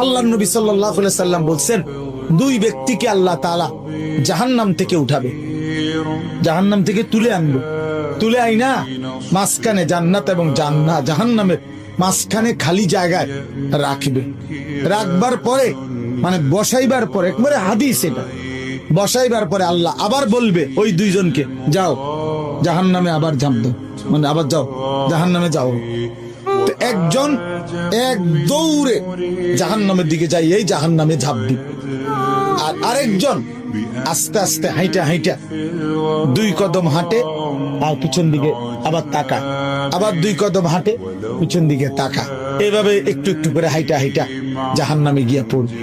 আল্লাহর নবী সাল্লাল্লাহু আলাইহি সাল্লাম বলছেন, দুই ব্যক্তিকে আল্লাহ তাআলা জাহান্নাম থেকে উঠাবে, জাহান্নাম থেকে তুলে আনবে, তুলে আইনা মাঝখানে জান্নাত এবং জাহান্নামের মাঝখানে খালি জায়গায় রাখবে। রাখবার পরে মানে বসাইবার পরে, একবারে হাদিস এটা, বসাইবার পরে আল্লাহ আবার বলবে ওই দুইজনকে, যাও জাহান্নামে আবার ঝাঁপ দাও, মানে আবার যাও জাহান্নামে যাও। তো একজন এক দৌড়ে জাহান্নামের দিকে যাই, এই জাহান্নামে ঝাঁপ দিবে, আর আরেকজন আস্তে আস্তে হাইটা হাইটা দুই কদম হাঁটে আর পিছন দিকে আবার তাকায়, আবার দুই কদম হাঁটে পিছন দিকে তাকায়, এইভাবে একটু একটু করে হাইটা হাইটা জাহান্নামে গিয়া পড়বে।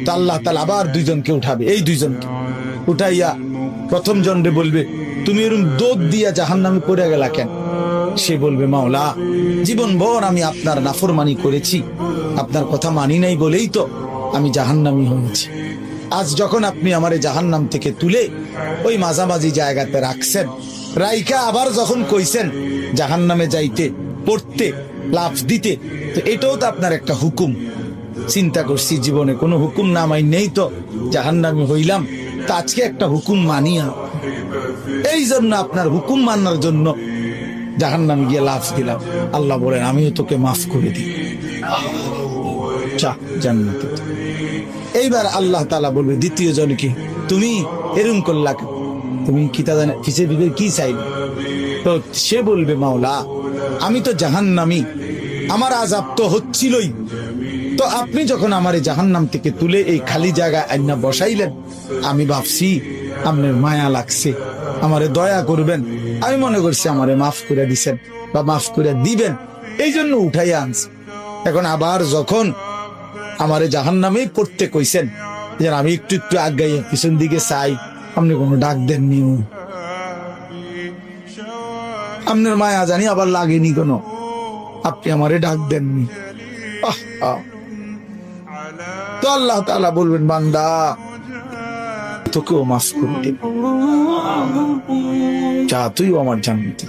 তো আল্লাহ তাআলা আবার দুইজনকে উঠাবে, এই দুইজনকে উঠাইয়া প্রথম জনরে বলবে, তুমি এরকম দৌড় দিয়া জাহান্নামে পড়ে গেলা কেন? সে বলবে, মাওলা জীবন ভর আমি আপনার নাফরমানি করেছি, আপনার কথা মানি নাই বলেই তো আমি জাহান্নামী হয়েছি। আজ যখন আপনি আমারে জাহান্নাম থেকে তুলে ওই মাঝামাঝি জায়গাতে রাখছেন, রাইকা আবার যখন কইছেন জাহান্নামে যাইতে, পড়তে, লাফ দিতে, তো এটাও তো আপনার একটা হুকুম। চিন্তা করছি জীবনে কোনো হুকুম না মাই নেই তো জাহান্নামী হইলাম, তো আজকে একটা হুকুম মানিয়া, এই জন্য আপনার হুকুম মানার জন্য জাহান্নামে গিয়ে লাফ দিলাম। আল্লাহ বলেন, আমিও তোকে মাফ করে দিই, জান্নাতে। এইবার আল্লাহ তাআলা বলবে দ্বিতীয় জনকে, তুমি এরকম করলা, তুমি কি তা জানে কিসের ভিতরে কি চাইলে? তো সে বলবে, মাওলা আমি তো জাহান্নামী, আমার আযাব তো হচ্ছিলই, তো আপনি যখন আমারে জাহান্নাম থেকে তুলে এই খালি জায়গায় আইনা বসাইলেন, আমি ভাবছি আপনার মায়া লাগছে, আমারে দয়া করবেন, আমি মনে করছি আমারে মাফ করে দিছেন বা মাফ করে দিবেন, এই জন্য উঠাইয়া আনছি। এখন আবার যখন আমারে জাহান্নামে পড়তে কইছেন, যে আমি একটু একটু আগাইয়া পিছন দিকে চাই, আপনি কোনো ডাক দেননি, আপনার মায়া জানি আবার লাগেনি কোনো, আপনি আমারে ডাক দেননি। তো আল্লাহ তাআলা বলবেন, বান্দা তোকেও মাফ করে দেব, যা তুইও আমার জান্নাতে।